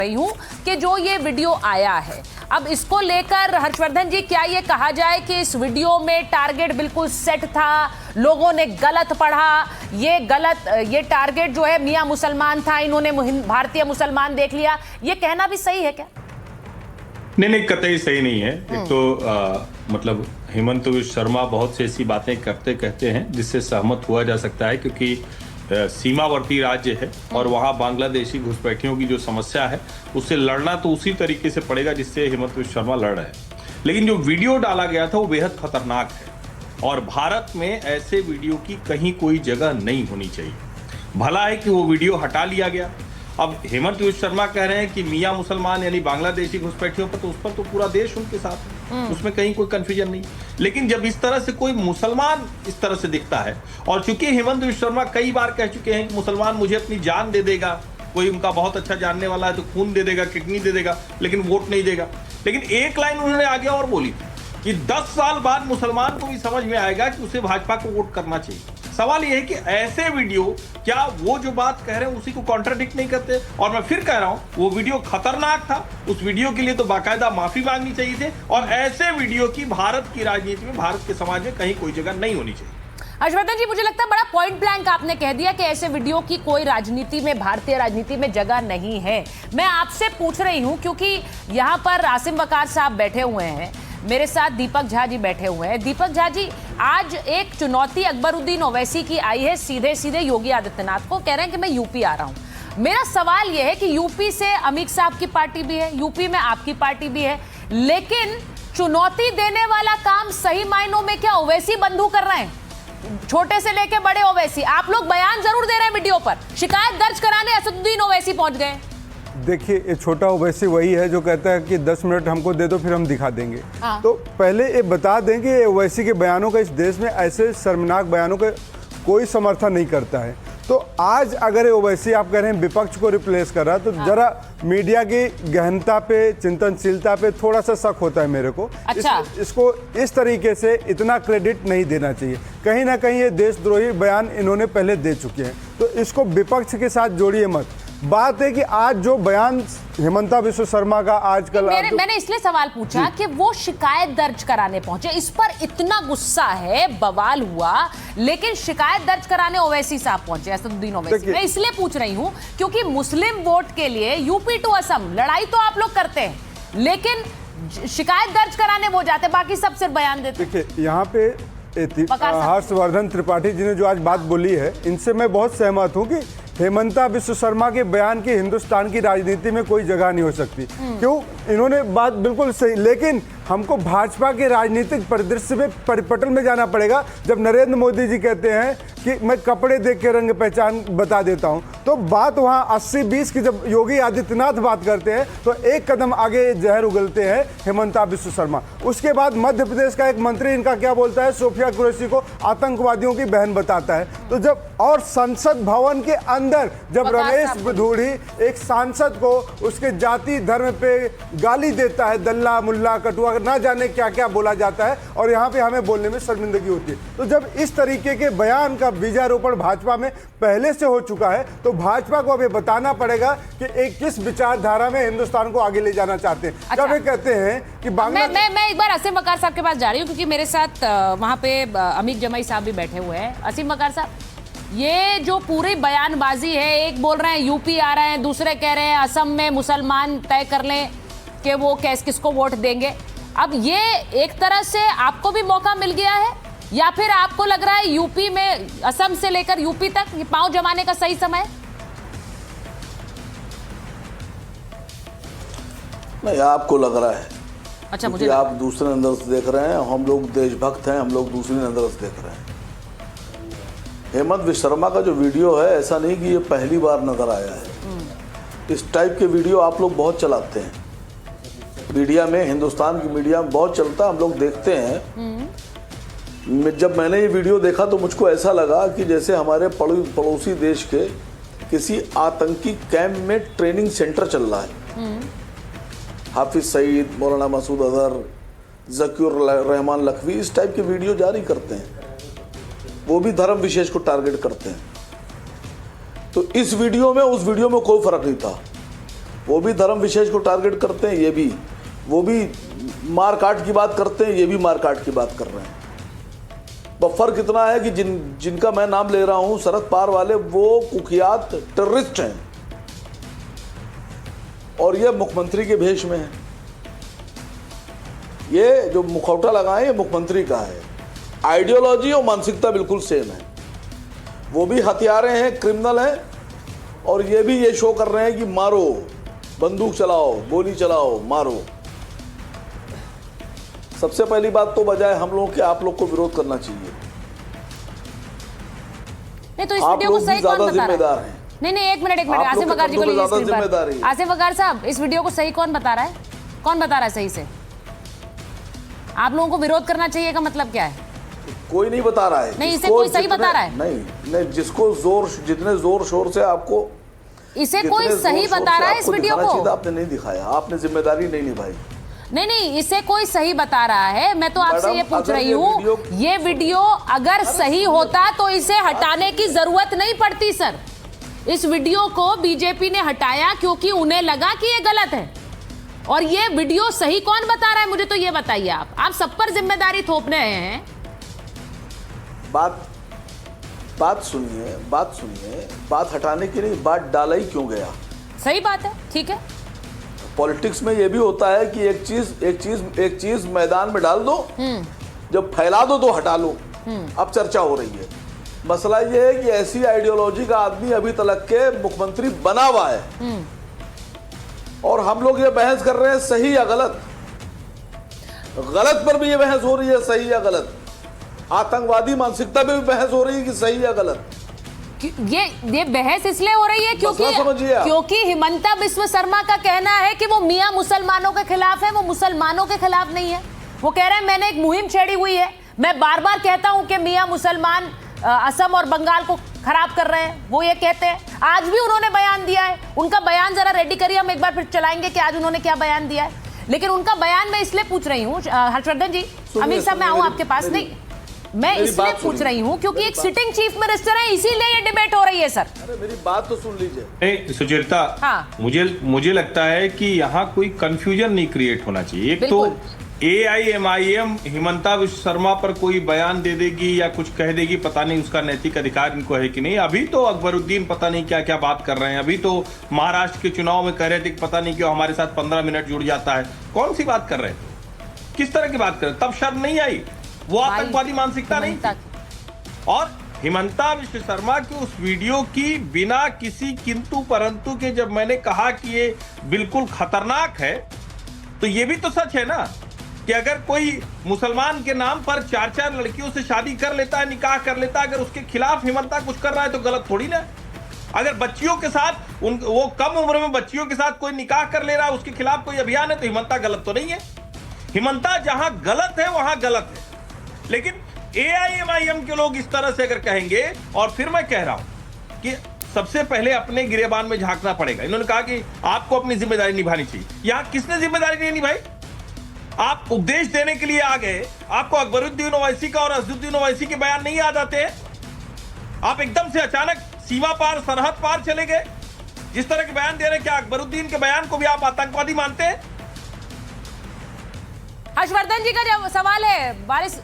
रही हूं कि जो ये वीडियो आया है, अब इसको लेकर हर्षवर्धन जी क्या ये कहा जाए कि इस वीडियो में टारगेट बिल्कुल सेट था, लोगों ने गलत पढ़ा, ये टारगेट जो है मियां मुसलमान था, इन्होंने भारतीय मुसलमान देख लिया, ये कहना भी सही है क्या? नहीं, कतई सही नहीं है। एक तो मतलब हेमंत विश्व शर्मा बहुत सी ऐसी बातें कहते हैं जिससे सहमत हुआ जा सकता है, क्योंकि सीमावर्ती राज्य है और वहाँ बांग्लादेशी घुसपैठियों की जो समस्या है उससे लड़ना तो उसी तरीके से पड़ेगा जिससे हेमंत विश्व शर्मा लड़ रहे हैं। लेकिन जो वीडियो डाला गया था वो बेहद खतरनाक है और भारत में ऐसे वीडियो की कहीं कोई जगह नहीं होनी चाहिए। भला है कि वो वीडियो हटा लिया गया। अब हेमंत विश्व शर्मा कह रहे हैं कि मियां मुसलमान यानी बांग्लादेशी घुसपैठियों पर, तो उस पर तो पूरा देश उनके साथ है, उसमें कहीं कोई कंफ्यूजन नहीं। लेकिन जब इस तरह से कोई मुसलमान इस तरह से दिखता है, और चूंकि हेमंत विश्व शर्मा कई बार कह चुके हैं कि मुसलमान मुझे अपनी जान दे देगा, कोई उनका बहुत अच्छा जानने वाला है तो खून दे देगा, किडनी दे देगा, लेकिन वोट नहीं देगा। लेकिन एक लाइन उन्होंने आगे और बोली कि 10 साल बाद मुसलमान को भी समझ में आएगा कि उसे भाजपा को वोट करना चाहिए। सवाल यह है कि ऐसे वीडियो क्या वो जो बात कह रहे हैं उसी को कॉन्ट्राडिक्ट नहीं करते? और मैं फिर कह रहा हूं, वो वीडियो खतरनाक था, उस वीडियो के लिए तो बाकायदा माफी मांगनी चाहिए थी, और ऐसे वीडियो की भारत की राजनीति में, भारत के समाज में कहीं कोई जगह नहीं होनी चाहिए। हर्षवर्धन जी, मुझे लगता है बड़ा पॉइंट ब्लैंक आपने कह दिया कि ऐसे वीडियो की कोई राजनीति में, भारतीय राजनीति में जगह नहीं है। मैं आपसे पूछ रही हूं क्योंकि यहां पर आसिम वकार साहब बैठे हुए हैं, मेरे साथ दीपक झा जी बैठे हुए हैं। दीपक झा जी, आज एक चुनौती अकबरुद्दीन ओवैसी की आई है सीधे सीधे योगी आदित्यनाथ को, कह रहे हैं कि मैं यूपी आ रहा हूं। मेरा सवाल यह है कि यूपी से अमित साहब की पार्टी भी है, यूपी में आपकी पार्टी भी है, लेकिन चुनौती देने वाला काम सही मायनों में क्या ओवैसी बंधु कर रहे हैं? छोटे से लेके बड़े ओवैसी, आप लोग बयान जरूर दे रहे हैं वीडियो पर, शिकायत दर्ज कराने असदुद्दीन ओवैसी पहुंच गए। देखिए, ये छोटा ओवैसी वही है जो कहता है कि 10 मिनट हमको दे दो फिर हम दिखा देंगे। तो पहले ये बता दें कि ओवैसी के बयानों का इस देश में, ऐसे शर्मनाक बयानों का कोई समर्थन नहीं करता है। तो आज अगर ओवैसी आप कह रहे हैं विपक्ष को रिप्लेस कर रहा है, तो जरा मीडिया की गहनता पे, चिंतनशीलता पे थोड़ा सा शक होता है मेरे को। अच्छा। इसको इस तरीके से इतना क्रेडिट नहीं देना चाहिए। कहीं ना कहीं ये देशद्रोही बयान इन्होंने पहले दे चुके हैं, तो इसको विपक्ष के साथ जोड़िए मत। बात है कि आज जो बयान हेमंता विश्व शर्मा का आजकल, मैंने इसलिए सवाल पूछा कि वो शिकायत दर्ज कराने पहुंचे, इस पर इतना गुस्सा है, बवाल हुआ, लेकिन शिकायत दर्ज कराने ओवैसी साहब पहुंचे, असदुद्दीन ओवैसी। मैं इसलिए पूछ रही हूं क्योंकि मुस्लिम वोट के लिए यूपी टू असम लड़ाई तो आप लोग करते हैं, लेकिन शिकायत दर्ज कराने वो जाते, बाकी सब सिर्फ बयान देते। देखिए, यहाँ पे हर्षवर्धन त्रिपाठी जी ने जो आज बात बोली है, इनसे मैं बहुत सहमत हूँ कि हेमंता विश्व शर्मा के बयान की हिंदुस्तान की राजनीति में कोई जगह नहीं हो सकती। क्यों? इन्होंने बात बिल्कुल सही, लेकिन हमको भाजपा के राजनीतिक परिदृश्य में, परिपटल में जाना पड़ेगा। जब नरेंद्र मोदी जी कहते हैं कि मैं कपड़े देख के रंग पहचान बता देता हूं, तो बात वहां 80-20 की जब योगी आदित्यनाथ बात करते हैं तो एक कदम आगे जहर उगलते हैं हेमंता विश्व शर्मा। उसके बाद मध्य प्रदेश का एक मंत्री इनका क्या बोलता है, सोफिया कुरैशी को आतंकवादियों की बहन बताता है। तो जब, और संसद भवन के अंदर जब रमेश भदौड़ी एक सांसद को उसके जाति धर्म पे गाली देता है, दल्ला मुल्ला कटुआ, ना जाने क्या क्या बोला जाता है, और यहाँ पे हमें बोलने में शर्मिंदगी होती है। तो जब इस तरीके के बयान का बीजारोपण भाजपा में पहले से हो चुका है, तो भाजपा को अब बताना पड़ेगा कि एक किस विचारधारा में हिंदुस्तान को आगे ले जाना चाहते हैं। अच्छा। जब वे कहते हैं कि मैं एक बार असीम वकार साहब के पास जा रही हूँ क्योंकि मेरे साथ वहां पे अमित जमाई साहब भी बैठे हुए हैं। असीम वकार साहब, ये जो पूरी बयानबाजी है, एक बोल रहे हैं यूपी आ रहे हैं, दूसरे कह रहे हैं असम में मुसलमान तय कर लें कि वो किसको वोट देंगे। अब ये एक तरह से आपको भी मौका मिल गया है, या फिर आपको लग रहा है यूपी में, असम से लेकर यूपी तक ये पांव जमाने का सही समय? नहीं, आपको लग रहा है। अच्छा, मुझे आप दूसरे नजर से देख रहे हैं, हम लोग देशभक्त हैं, हम लोग दूसरी नजर से देख रहे हैं। हेमंत विश्व शर्मा का जो वीडियो है, ऐसा नहीं कि ये पहली बार नजर आया है। इस टाइप के वीडियो आप लोग बहुत चलाते हैं मीडिया में, हिंदुस्तान की मीडिया में बहुत चलता, हम लोग देखते हैं। जब मैंने ये वीडियो देखा तो मुझको ऐसा लगा कि जैसे हमारे पड़ोसी देश के किसी आतंकी कैंप में ट्रेनिंग सेंटर चल रहा है। हाफिज सईद, मौलाना मसूद अजहर, ज़कीर रहमान लखवी इस टाइप के वीडियो जारी करते हैं, वो भी धर्म विशेष को टारगेट करते हैं। तो इस वीडियो में उस वीडियो में कोई फर्क नहीं था। वो भी धर्म विशेष को टारगेट करते हैं, ये भी, वो भी मारकाट की बात करते हैं, ये भी मारकाट की बात कर रहे हैं। पर फर्क इतना है कि जिनका मैं नाम ले रहा हूं, शरद पवार वाले, वो कुख्यात टेररिस्ट हैं और ये मुख्यमंत्री के भेष में है। ये जो मुखौटा लगाए ये मुख्यमंत्री का है। आइडियोलॉजी और मानसिकता बिल्कुल सेम है। वो भी हथियारे हैं, क्रिमिनल हैं, और ये भी ये शो कर रहे हैं कि मारो, बंदूक चलाओ, गोली चलाओ, मारो। सबसे पहली बात तो बजाय हम लोगों के आप लोग को विरोध करना चाहिए। नहीं तो इस आप वीडियो को लोग सही भी कौन ज्यादा बता रहा जिम्मेदार है? हैं। नहीं एक मिनट आप आसिफ लोग वकार जी को के लीजिए ज्यादा स्क्रीन पर। जिम्मेदारी है। आसिफ वकार साहब, इस वीडियो को सही कौन बता रहा है? कौन बता रहा है सही से? आप लोगों को विरोध करना चाहिए का मतलब क्या है? कोई नहीं बता रहा है। नहीं, इसे कोई सही बता रहा है? नहीं, जिसको जितने जोर शोर से आपको इसे कोई सही बता रहा है इस वीडियो को? आपने नहीं दिखाया, आपने जिम्मेदारी नहीं निभाई। नहीं, इसे कोई सही बता रहा है। मैं तो आपसे ये पूछ रही हूँ, ये वीडियो अगर सही होता तो इसे हटाने की जरूरत नहीं पड़ती सर। इस वीडियो को बीजेपी ने हटाया क्योंकि उन्हें लगा कि ये गलत है। और ये वीडियो सही कौन बता रहा है, मुझे तो ये बताइए। आप सब पर जिम्मेदारी थोपने हैं। बात सुनिए, बात हटाने की नहीं, बात डाला ही क्यों गया? सही बात है, ठीक है। पॉलिटिक्स में ये भी होता है कि एक चीज मैदान में डाल दो, जब फैला दो तो हटा लो। अब चर्चा हो रही है। मसला ये है कि ऐसी आइडियोलॉजी का आदमी अभी तक के मुख्यमंत्री बना हुआ है, और हम लोग ये बहस कर रहे हैं सही या गलत। गलत पर भी ये बहस हो रही है, सही या गलत। आतंकवादी मानसिकता पे भी बहस हो रही है कि सही या गलत। ये बहस इसलिए हो रही है क्योंकि हिमंता बिस्व शर्मा का कहना है कि वो मियां मुसलमानों के खिलाफ है, वो मुसलमानों के खिलाफ नहीं है। वो कह रहे हैं मैंने एक मुहिम छेड़ी हुई है। मैं बार बार कहता हूं कि मियां मुसलमान असम और बंगाल को खराब कर रहे हैं, वो ये कहते हैं। आज भी उन्होंने बयान दिया है, उनका बयान जरा रेडी करिए, हम एक बार फिर चलाएंगे कि आज उन्होंने क्या बयान दिया है। लेकिन उनका बयान मैं इसलिए पूछ रही हूँ, हर्षवर्धन जी, अमित साहब, मैं आऊं आपके पास। नहीं, मैं इसलिए पूछ रही हूँ क्योंकि एक सिटिंग चीफ मिनिस्टर है, इसीलिए ये डिबेट हो रही है सर। अरे मेरी बात तो सुन लीजिए। नहीं सुचेता, हाँ। मुझे लगता है कि यहाँ कोई कंफ्यूजन नहीं क्रिएट होना चाहिए। एक तो AIMIM हिमंता बिस्व शर्मा पर कोई बयान दे देगी या कुछ कह देगी, पता नहीं उसका नैतिक अधिकार इनको है कि नहीं। अभी तो अकबरुद्दीन पता नहीं क्या क्या बात कर रहे हैं। अभी तो महाराष्ट्र के चुनाव में कह रहे थे कि पता नहीं क्यों हमारे साथ 15 मिनट जुड़ जाता है। कौन सी बात कर रहे थे, किस तरह की बात कर रहे? तब शर्म नहीं आई, वो आतंकवादी मानसिकता नहीं थी। और हिमंता बिस्व शर्मा की उस वीडियो की बिना किसी किंतु परंतु के जब मैंने कहा कि ये बिल्कुल खतरनाक है, तो ये भी तो सच है ना कि अगर कोई मुसलमान के नाम पर 4-4 लड़कियों से शादी कर लेता है, निकाह कर लेता है, अगर उसके खिलाफ हिमंता कुछ कर रहा है तो गलत थोड़ी ना। अगर बच्चियों के साथ वो कम उम्र में बच्चियों के साथ कोई निकाह कर ले रहा है, उसके खिलाफ कोई अभियान है, तो हिमंता गलत तो नहीं है। हिमंता जहां गलत है वहां गलत है। लेकिन AIMIM के लोग इस तरह से अगर कहेंगे, और फिर मैं कह रहा हूं कि सबसे पहले अपने गिरेबान में झांकना पड़ेगा। इन्होंने कहा कि आपको अपनी जिम्मेदारी निभानी चाहिए। यहां किसने जिम्मेदारी नहीं निभाई? आप उपदेश देने के लिए आ गए, आपको अकबरुद्दीन ओवैसी का और असदुद्दीन ओवैसी के बयान नहीं याद आते हैं? आप एकदम से अचानक सीमा पार, सरहद पार चले गए। जिस तरह के बयान दे रहे हैं, क्या अकबरुद्दीन के बयान को भी आप आतंकवादी मानते हैं? हर्षवर्धन जी का सवाल है, बारिश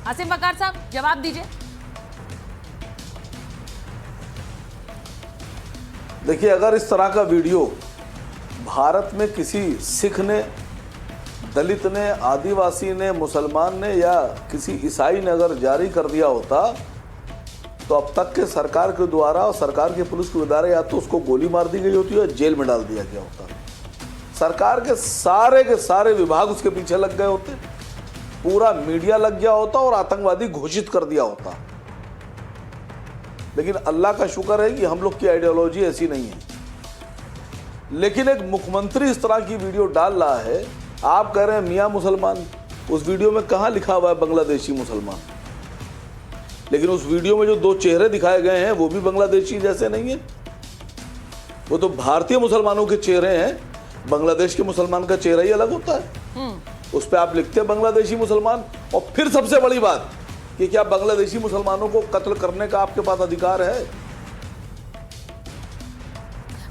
आसिफ वकार साहब जवाब दीजिए। देखिए, अगर इस तरह का वीडियो भारत में किसी सिख ने, दलित ने, आदिवासी ने, मुसलमान ने या किसी ईसाई ने अगर जारी कर दिया होता, तो अब तक के सरकार के द्वारा और सरकार के पुलिस के द्वारा या तो उसको गोली मार दी गई होती या जेल में डाल दिया गया होता। सरकार के सारे विभाग उसके पीछे लग गए होते, पूरा मीडिया लग गया होता और आतंकवादी घोषित कर दिया होता। लेकिन अल्लाह का शुक्र है कि हम लोग की आइडियोलॉजी ऐसी नहीं है। लेकिन एक मुख्यमंत्री इस तरह की वीडियो डाल रहा है, आप कह रहे हैं मियां मुसलमान। उस वीडियो में कहां लिखा हुआ है बांग्लादेशी मुसलमान? लेकिन उस वीडियो में जो 2 चेहरे दिखाए गए हैं वो भी बांग्लादेशी जैसे नहीं है, वो तो भारतीय मुसलमानों के चेहरे हैं। बांग्लादेश के मुसलमान का चेहरा ही अलग होता है। उस पर आप लिखते हैं बांग्लादेशी मुसलमान। और फिर सबसे बड़ी बात कि क्या बांग्लादेशी मुसलमानों को कत्ल करने का आपके पास अधिकार है?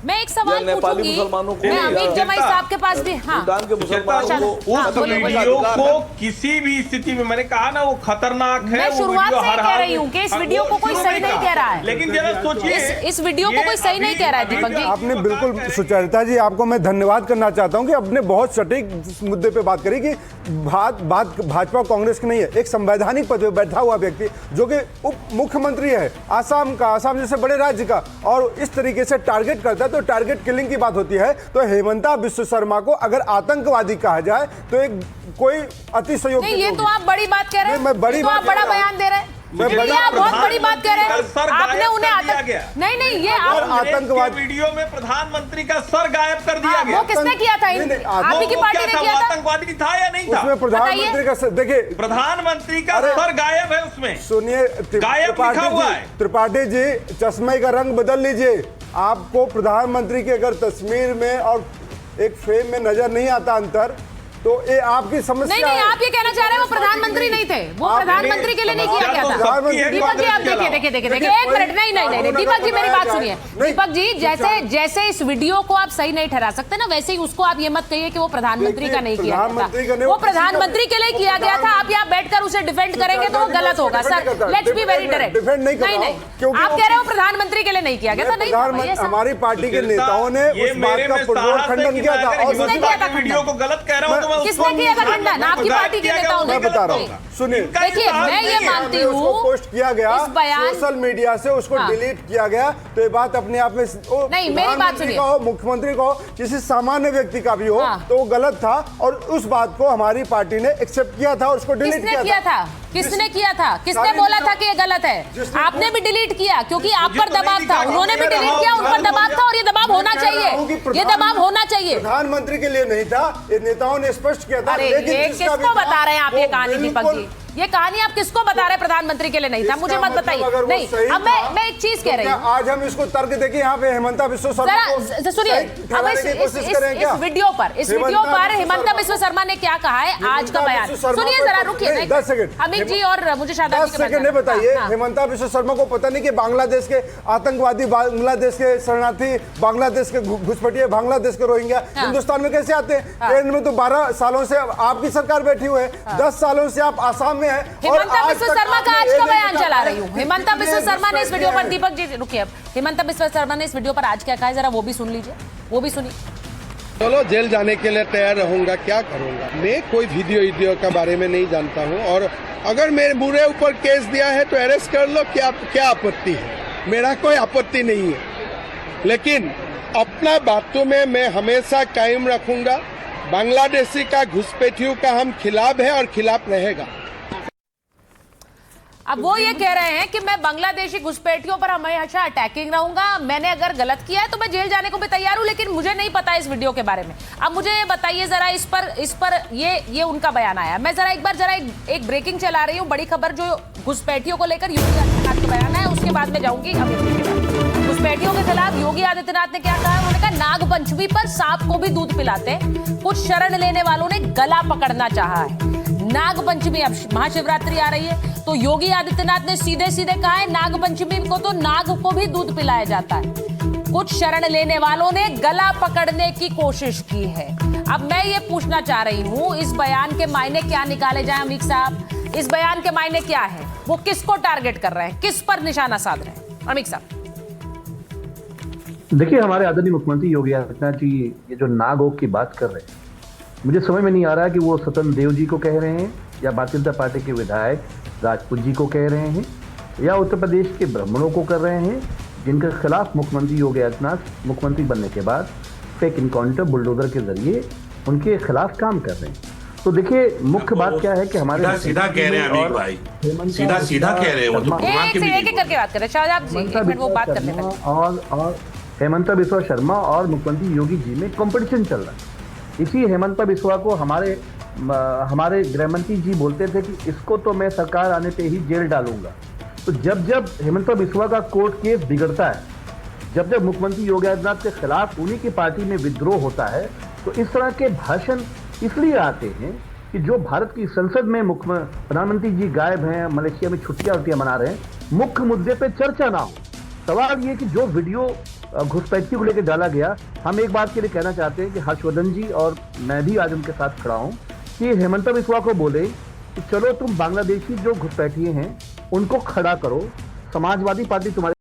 मैं एक सवाल नेपाली पूछूंगी, मुसलमानों को, मैं अमीर जमाई साहब के पास भी, हाँ भूटान के मुसलमानों को हाँ, उस बोलिए, बोलिए। वीडियो को किसी भी स्थिति में, मैंने कहा ना, वो खतरनाक है। मैं वो शुरुआत वीडियो से हर कह हाल रही में- हूँ कि इस हाँ, वीडियो वो को कोई शुरू सही में नहीं कहा। कह रहा है। लेकिन जरा सोचिए, इस वीडियो को कोई सही नहीं कह रहा है दीपक जी। आपने बिल्कुल सुचरिता जी, आपको मैं धन्यवाद करना चाहता हूं कि आपने बहुत सटीक मुद्दे पे बात करी कि बात भाजपा कांग्रेस की नहीं है। एक संवैधानिक पद पे बैठा हुआ व्यक्ति जो कि उप मुख्यमंत्री है आसाम का, आसाम जैसे बड़े राज्य का, और इस तरीके से टारगेट करता है तो टारगेट किलिंग की बात होती है। तो हेमंता बिस्व शर्मा को अगर आतंकवादी कहा जाए तो एक कोई अतिशयोक्ति नहीं, ये तो आप बड़ी बात कह रहे हैं। मैं बड़ी ये तो बात आप बड़ा कह रहा हूं। बयान दे रहे हैं। मैं ये बड़ी- आप बहुत बड़ी बात कह रहे हैं। सर आपने गायब उन्हें कर दिया गया। नहीं, ये आप आतंकवाद- के वीडियो में प्रधानमंत्री का सर गायब कर दिया हाँ, गया। वो किसने किया था? नहीं, आप ही की वो पार्टी क्या ने था? किया वो था? आतंकवादी था या नहीं था? उसमें प्रधानमंत्री का देखिए, प्रधानमंत्री का अरे- सर गायब है उसमें। सुनिए गायब लिखा हुआ है। त्रिपाठी जी, चश्मे का रंग बदल लीजिए। आपको प्रधानमंत्री की अगर तस्वीर में और एक फ्रेम में नजर नहीं आता अंतर, तो ये आपकी समस्या नहीं, है। आप ये कहना चाह रहे हैं वो प्रधानमंत्री नहीं थे, वो आप- प्रधानमंत्री के लिए नहीं किया गया था। सबकी है दीपक जी, आप देखिए देखिए देखिए देखिए, एक मिनट, नहीं नहीं नहीं, दीपक जी मेरी बात सुनिए। दीपक जी, जैसे इस वीडियो को आप सही नहीं ठहरा सकते ना, वैसे ही उसको आप ये मत कहिए कि वो प्रधानमंत्री का नहीं किया गया था। वो प्रधानमंत्री के लिए किया गया था। आप यहाँ बैठकर उसे डिफेंड करेंगे तो वो गलत होगा sir. Let's be very direct. नहीं नहीं, आप कह रहे हो प्रधानमंत्री के लिए नहीं किया गया था। नहीं, हमारी पार्टी के नेताओं ने उस बात का पुरजोर खंडन किया था। और किसने किया था वीडियो को गलत कह रहा हूं तो मैं किसने किया था खंडन? आपकी पार्टी के नेताओं ने। मैं बता रहा हूँ, सुनिए, देखिए, मैं ये मानती हूँ उसको पोस्ट किया गया, इस बयान- सोशल मीडिया से उसको हाँ। डिलीट किया गया, तो ये बात अपने आप में नहीं, मेरी बात सुनिए। मुख्यमंत्री को किसी सामान्य व्यक्ति का भी हो हाँ। तो वो गलत था, और उस बात को हमारी पार्टी ने एक्सेप्ट किया था और उसको डिलीट किसने किया था? किसने किया था? किसने सारे बोला नेता- था कि ये गलत है? जिसने- आपने भी डिलीट किया क्योंकि आप मुझे पर तो नहीं दबाव था। दिखा। उन्होंने भी मैं कह डिलीट रहा किया, हूं, उन पर दबाव था, और ये दबाव होना मैं कह रहा हूं कि चाहिए। ये दबाव होना चाहिए। प्रधानमंत्री के लिए नहीं था, ये नेताओं ने स्पष्ट किया था। अरे लेकिन ये जिसका किसको भी था, बता रहे हैं आप ये वो कहानी दीपक बिल्कुल- जी? ये कहानी आप किसको बता रहे हैं? प्रधानमंत्री के लिए नहीं था, इसका मुझे मत मतलब बताइए। अगर वो नहीं, सही अब था, मैं एक चीज कह तो रही क्या हूँ। आज हम इसको तर्क देके यहाँ पे हेमंता बिस्व शर्मा को जरा सुनिए, सही अब ठहराने की कोशिश करें क्या? इस वीडियो पर हिमंता बिस्व शर्मा ने क्या कहा है आज का बयान बिस्व शर्मा सुनिए, को- जरा रुकिए। नहीं, 10 सेकंड। अमित जी और मुझे शादाब 10 सेकंड बताइए। हेमंता बिस्व शर्मा को पता नहीं कि बांग्लादेश के आतंकवादी, बांग्लादेश के शरणार्थी, बांग्लादेश के घुसपैठिए, बांग्लादेश के रोहिंग्या हिंदुस्तान में कैसे आते हैं? ट्रेन में तो 12 सालों से आपकी सरकार बैठी हुई है, 10 सालों से आप आसाम में है। हिमंता बिस्व शर्मा का आज का बयान चला रही हूँ। हिमंता बिस्व शर्मा ने इस वीडियो पर, दीपक जी रुकिए, अब हिमंता बिस्व शर्मा ने इस वीडियो पर आज क्या कहा है, जरा वो भी सुन लीजिए, वो भी सुनिए। चलो जेल जाने के लिए तैयार रहूंगा, क्या करूंगा। मैं कोई वीडियो के बारे में नहीं जानता हूं, और अगर मेरे बुरे ऊपर केस दिया है तो अरेस्ट कर लो, क्या आपत्ति है? मेरा कोई आपत्ति नहीं है, लेकिन अपना बातों में मैं हमेशा कायम रखूंगा। बांग्लादेशी का घुसपैठियों का हम खिलाफ है और खिलाफ रहेगा। अब वो ये कह रहे हैं कि मैं बांग्लादेशी घुसपैठियों पर हमेशा अटैकिंग रहूंगा, मैंने अगर गलत किया है तो मैं जेल जाने को भी तैयार हूं, लेकिन मुझे नहीं पता इस वीडियो के बारे में। अब मुझे ये बताइए जरा, इस पर ये उनका बयान आया। मैं जरा एक ब्रेकिंग चला रही हूँ, बड़ी खबर जो घुसपैठियों को लेकर योगी आदित्यनाथ का बयान है, उसके बाद में जाऊंगी अमित जी के बाद। घुसपैठियों के खिलाफ योगी आदित्यनाथ ने क्या कहा? उन्होंने कहा नाग पंचमी पर सांप को भी दूध पिलाते, कुछ शरण लेने वालों ने गला पकड़ना चाहा है। नाग पंचमी, अब महाशिवरात्रि आ रही है, तो योगी आदित्यनाथ ने सीधे सीधे कहा है नाग पंचमी को तो नाग को भी दूध पिलाया जाता है। कुछ शरण लेने वालों ने गला पकड़ने की कोशिश की है। अब मैं ये पूछना चाह रही हूं, इस बयान के मायने क्या निकाले जाए अमीर साहब? इस बयान के मायने क्या है? वो किसको टारगेट कर रहे हैं, किस पर निशाना साध रहे हैं अमीर साहब? देखिए, हमारे आदरणीय मुख्यमंत्री योगी आदित्यनाथ जी ये जो नागोग की बात कर रहे हैं, मुझे समझ में नहीं आ रहा है कि वो सतन देव जी को कह रहे हैं, या भारतीय जनता पार्टी के विधायक राजपूत जी को कह रहे हैं, या उत्तर प्रदेश के ब्राह्मणों को कर रहे हैं, जिनके खिलाफ मुख्यमंत्री योगी आदित्यनाथ मुख्यमंत्री बनने के बाद फेक इनकाउंटर बुलडोजर के जरिए उनके खिलाफ काम कर रहे हैं। तो देखिए, मुख्य बात क्या है कि हमारे सीधा कह रहे हैं अमीर भाई, सीधा कह रहे हैं वो तो एक करके बात कर रहे हैं शाहजाद जी, एक मिनट वो बात करने शर्मा दें। और हेमंता बिस्वा शर्मा और मुख्यमंत्री योगी जी में कंपटीशन चल रहा है। इसी हेमंता बिस्वा को हमारे गृहमंत्री जी बोलते थे कि इसको तो मैं सरकार आने पे ही जेल डालूंगा। तो जब हेमंता बिस्वा का कोर्ट केस बिगड़ता है, जब मुख्यमंत्री योगी आदित्यनाथ के खिलाफ उन्हीं की पार्टी में विद्रोह होता है, तो इस तरह के भाषण इसलिए आते हैं कि जो भारत की संसद में प्रधानमंत्री जी गायब हैं, मलेशिया में छुट्टियां मना रहे हैं, मुख्य मुद्दे पे चर्चा ना हो। सवाल ये कि जो वीडियो घुसपैठी को लेकर डाला गया। हम एक बात के लिए कहना चाहते हैं कि हर्षवर्धन जी और मैं भी आज उनके साथ खड़ा हूं कि हेमंता बिस्वा को बोले कि चलो तुम बांग्लादेशी जो घुसपैठिए हैं उनको खड़ा करो, समाजवादी पार्टी तुम्हारे